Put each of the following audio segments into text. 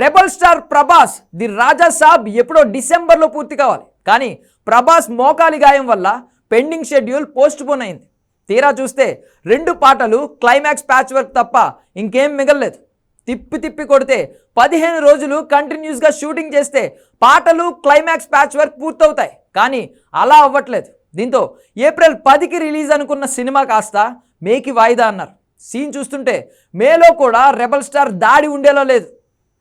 Rebel star Prabhas the Raja సాబ్ ఎప్పుడో డిసెంబర్లో పూర్తి కావాలి. కానీ ప్రభాస్ మోకాలి గాయం వల్ల పెండింగ్ షెడ్యూల్ పోస్ట్ పోన్ అయింది. తీరా చూస్తే 2 పాటలు క్లైమాక్స్ ప్యాచ్ వర్క్ తప్ప ఇంకేం మిగలలేదు. తిప్పి కొడితే 15 రోజులు కంటిన్యూస్గా షూటింగ్ చేస్తే పాటలు క్లైమాక్స్ ప్యాచ్ వర్క్ పూర్తవుతాయి. కానీ అలా అవ్వట్లేదు. దీంతో ఏప్రిల్ 10కి రిలీజ్ అనుకున్న సినిమా కాస్త మేకి వాయిదా అన్నారు. సీన్ చూస్తుంటే మేలో కూడా రెబల్ స్టార్ దాడి ఉండేలా లేదు.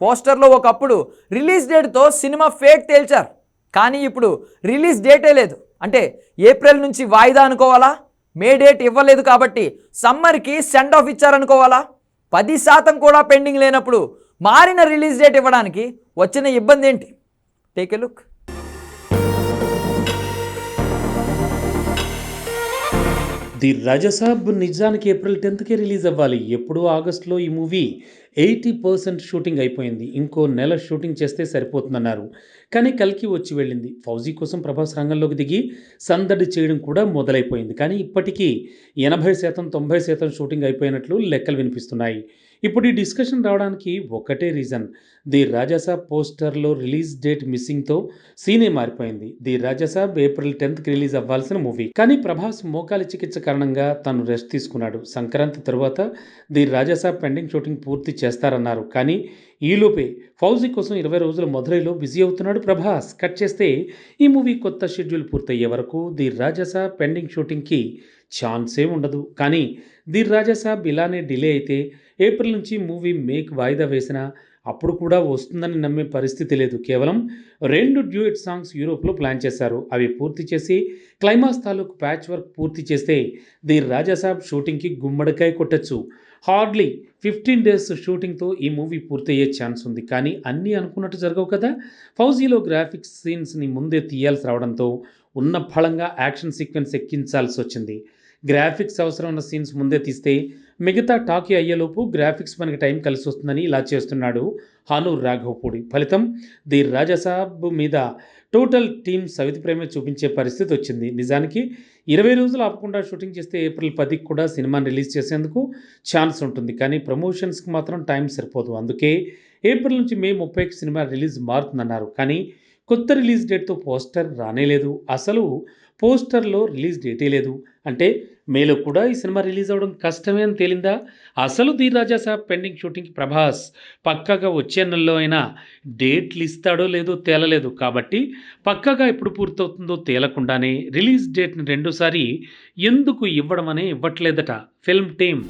పోస్టర్లో ఒకప్పుడు రిలీజ్ డేట్తో సినిమా ఫేక్ తేల్చారు. కానీ ఇప్పుడు రిలీజ్ డేటే లేదు. అంటే ఏప్రిల్ నుంచి వాయిదా అనుకోవాలా? మే డేట్ ఇవ్వలేదు కాబట్టి సమ్మర్కి సెండ్ ఆఫ్ ఇచ్చారనుకోవాలా? 10% కూడా పెండింగ్ లేనప్పుడు మారిన రిలీజ్ డేట్ ఇవ్వడానికి వచ్చిన ఇబ్బంది ఏంటి? Take a look. The Raja సాబ్ నిజానికి ఏప్రిల్ 10కే రిలీజ్ అవ్వాలి. ఎప్పుడో ఆగస్టులో ఈ మూవీ 80% షూటింగ్ అయిపోయింది. ఇంకో నెల షూటింగ్ చేస్తే సరిపోతుందన్నారు. కానీ కల్కి వచ్చి వెళ్ళింది. ఫౌజీ కోసం ప్రభాస్ రంగంలోకి దిగి సందడి చేయడం కూడా మొదలైపోయింది. కానీ ఇప్పటికీ 80% 90% షూటింగ్ అయిపోయినట్లు లెక్కలు వినిపిస్తున్నాయి. ఇప్పుడు ఈ డిస్కషన్ రావడానికి ఒకటే రీజన్, ది రాజా సాబ్ పోస్టర్లో రిలీజ్ డేట్ మిస్సింగ్తో సీనే మారిపోయింది. ది రాజా సాబ్ ఏప్రిల్ 10కి రిలీజ్ అవ్వాల్సిన మూవీ. కానీ ప్రభాస్ మోకాలి చికిత్స కారణంగా తను రెస్ట్ తీసుకున్నాడు. సంక్రాంతి తరువాత the Raja Saab pending shooting పూర్తి చేస్తారన్నారు. కానీ ఈలోపే ఫౌజీ కోసం 20 రోజుల మధురైలో బిజీ అవుతున్నాడు ప్రభాస్. కట్ చేస్తే ఈ మూవీ కొత్త షెడ్యూల్ పూర్తయ్యే వరకు ది రాజా సాబ్ పెండింగ్ షూటింగ్కి ఛాన్సే ఉండదు. కానీ ది రాజా సాబ్ ఇలానే డిలే అయితే ఏప్రిల్ నుంచి మూవీ మేక్ వాయిదా వేసినా అప్పుడు కూడా వస్తుందని నమ్మే పరిస్థితి లేదు. కేవలం 2 డ్యూయట్ సాంగ్స్ యూరోప్లో ప్లాన్ చేశారు. అవి పూర్తి చేసి క్లైమాక్స్ తాలూకు ప్యాచ్ వర్క్ పూర్తి చేస్తే ది రాజా సాబ్ షూటింగ్కి గుమ్మడికాయ కొట్టచ్చు. హార్డ్లీ 15 డేస్ షూటింగ్తో ఈ మూవీ పూర్తయ్యే ఛాన్స్ ఉంది. కానీ అన్నీ అనుకున్నట్టు జరగవు కదా. ఫౌజీలో గ్రాఫిక్స్ సీన్స్ని ముందే తీయాల్సి రావడంతో ఉన్న ఫలంగా యాక్షన్ సీక్వెన్స్ ఎక్కించాల్సి వచ్చింది. గ్రాఫిక్స్ అవసరం ఉన్న సీన్స్ ముందే తీస్తే మిగతా టాకీ అయ్యేలోపు గ్రాఫిక్స్ మనకి టైం కలిసి వస్తుందని ఇలా చేస్తున్నాడు హానూర్ రాఘవపూడి. ఫలితం ది రాజా సాబ్ మీద టోటల్ టీమ్ సవితి ప్రేమే చూపించే పరిస్థితి వచ్చింది. నిజానికి 20 రోజులు ఆపకుండా షూటింగ్ చేస్తే ఏప్రిల్ 10కి కూడా సినిమాని రిలీజ్ చేసేందుకు ఛాన్స్ ఉంటుంది. కానీ ప్రమోషన్స్కి మాత్రం టైం సరిపోదు. అందుకే ఏప్రిల్ నుంచి మే 30కి సినిమా రిలీజ్ మారుతుందన్నారు. కానీ కొత్త రిలీజ్ డేట్తో పోస్టర్ రానేలేదు. అసలు పోస్టర్లో రిలీజ్ డేటే లేదు. అంటే మేలో కూడా ఈ సినిమా రిలీజ్ అవ్వడం కష్టమే అని తేలిందా? అసలు ది రాజా సాబ్ పెండింగ్ షూటింగ్కి ప్రభాస్ పక్కాగా వచ్చే నెలలో అయినా డేట్లు ఇస్తాడో లేదో తేలలేదు. కాబట్టి పక్కాగా ఎప్పుడు పూర్తవుతుందో తేలకుండానే రిలీజ్ డేట్ని 2సారి ఎందుకు ఇవ్వడం అనే ఇవ్వట్లేదట ఫిల్మ్ టీమ్.